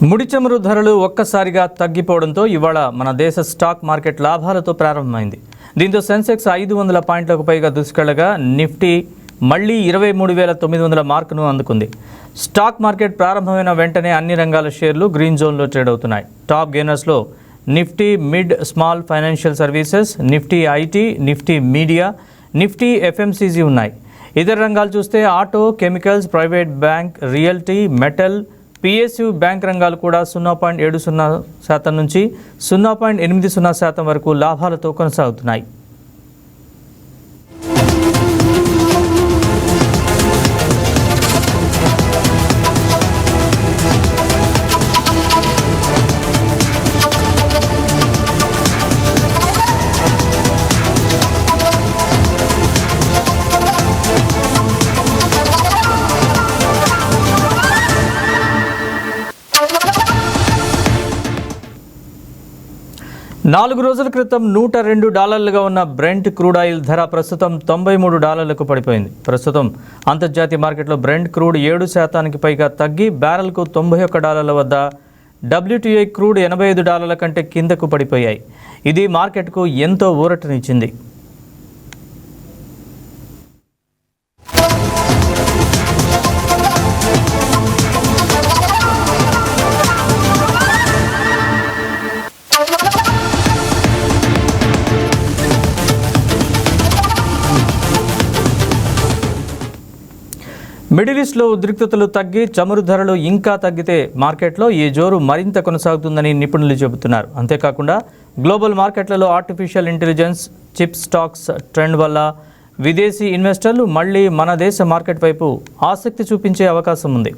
ముడి చమురు ధరలు ఒక్కసారిగా తగ్గిపోవడంతో ఇవాళ మన దేశ స్టాక్ మార్కెట్ లాభాలతో ప్రారంభమైంది. దీంతో సెన్సెక్స్ 500 పాయింట్లకు పైగా దూసుకెళ్లగా నిఫ్టీ మళ్లీ 23,900 మార్కును అందుకుంది. స్టాక్ మార్కెట్ ప్రారంభమైన వెంటనే అన్ని రంగాల షేర్లు గ్రీన్ జోన్లో ట్రేడ్ అవుతున్నాయి. టాప్ గెయినర్స్లో Nifty Mid Small Financial Services, Nifty IT, Nifty Media, Nifty FMCG ఉన్నాయి. ఇతర రంగాలు చూస్తే auto, chemicals, private bank, realty, metal, PSU bank రంగాలు కూడా 0.70% నుంచి 0.80% వరకు లాభాలతో కొనసాగుతున్నాయి. నాలుగు రోజుల క్రితం $102గా ఉన్న బ్రెంట్ క్రూడ్ ఆయిల్ ధర ప్రస్తుతం $93కు పడిపోయింది. ప్రస్తుతం అంతర్జాతీయ మార్కెట్లో బ్రెంట్ క్రూడ్ 7% పైగా తగ్గి బ్యారెల్కు $91 వద్ద, WTI క్రూడ్ $85 కంటే కిందకు పడిపోయాయి. ఇది మార్కెట్కు ఎంతో ఊరటనిచ్చింది. మిడిల్ ఈస్ట్లో ఉద్రిక్తతలు తగ్గి చమురు ధరలు ఇంకా తగ్గితే మార్కెట్లో ఈ జోరు మరింత కొనసాగుతుందని నిపుణులు చెబుతున్నారు. అంతేకాకుండా గ్లోబల్ మార్కెట్లలో artificial intelligence, chip stocks trend వల్ల విదేశీ ఇన్వెస్టర్లు మళ్లీ మన దేశ మార్కెట్ వైపు ఆసక్తి చూపించే అవకాశం ఉంది.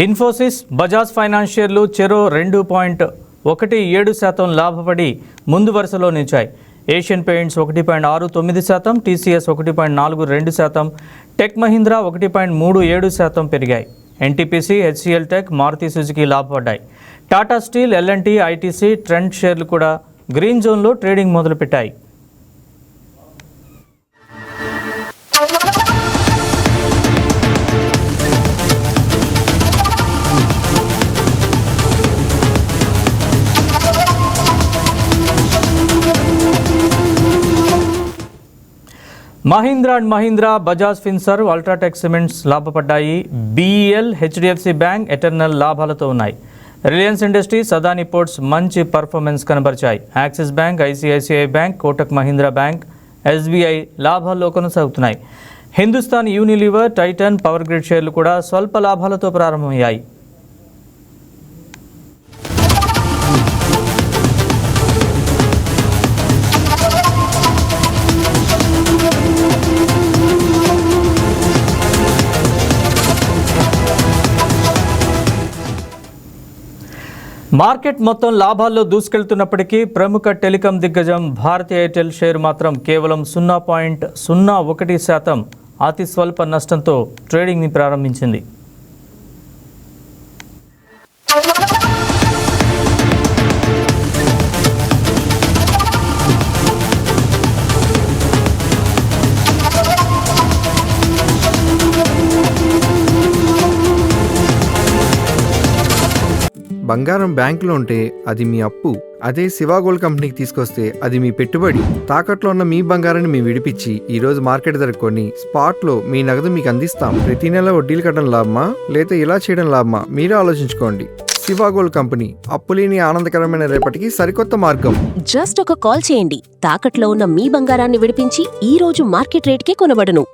ఇన్ఫోసిస్, బజాజ్ ఫైనాన్స్ షేర్లు చెరో 2.17% లాభపడి ముందు వరుసలో నిలిచాయి. Asian Paints 1.69%, TCS 1.42%, Tech Mahindra 1.37% పెరిగాయి. NTPC, HCL Tech, Maruti Suzuki లాభపడ్డాయి. Tata Steel, LNT, ITC, Trent షేర్లు కూడా గ్రీన్ జోన్లో ట్రేడింగ్ మొదలుపెట్టాయి. Mahindra and Mahindra, Bajaj Finserv, UltraTech Cements లాభపడ్డాయి. బీఈఎల్, హెచ్డిఎఫ్సి బ్యాంక్, ఎటర్నల్ లాభాలతో ఉన్నాయి. రిలయన్స్ ఇండస్ట్రీస్, అదానీ పోర్ట్స్ మంచి పర్ఫార్మెన్స్ కనబరిచాయి. Axis Bank, ICICI Bank, Kotak Mahindra Bank, SBI లాభాల్లో కొనసాగుతున్నాయి. Hindustan Unilever, Titan, Power Grid షేర్లు కూడా స్వల్ప లాభాలతో ప్రారంభమయ్యాయి. మార్కెట్ మొత్తం లాభాల్లో దూసుకెళ్తున్నప్పటికీ ప్రముఖ టెలికాం దిగ్గజం భారతీ ఎయిర్టెల్ షేరు మాత్రం కేవలం 0.01% అతి స్వల్ప నష్టంతో ట్రేడింగ్ని ప్రారంభించింది. బంగారం బ్యాంకులో ఉంటే అది మీ అప్పు, అదే శివా గోల్డ్ కంపెనీకి తీసుకొస్తే అది మీ పెట్టుబడి. తాకట్లో ఉన్న మీ బంగారాన్ని మేము విడిపించి ఈ రోజు మార్కెట్ ధర కొని స్పాట్లో మీ నగదు మీకు అందిస్తాం. ప్రతి నెల వడ్డీలు కట్టడం లాభమా లేదా ఇలా చేయడం లాభమా మీరే ఆలోచించుకోండి. శివా గోల్డ్ కంపెనీ, అప్పులేని ఆనందకరమైన రేపటికి సరికొత్త మార్గం. జస్ట్ ఒక కాల్ చేయండి. తాకట్లో ఉన్న మీ బంగారాన్ని విడిపించి ఈ రోజు మార్కెట్ రేట్కే కొనబడును.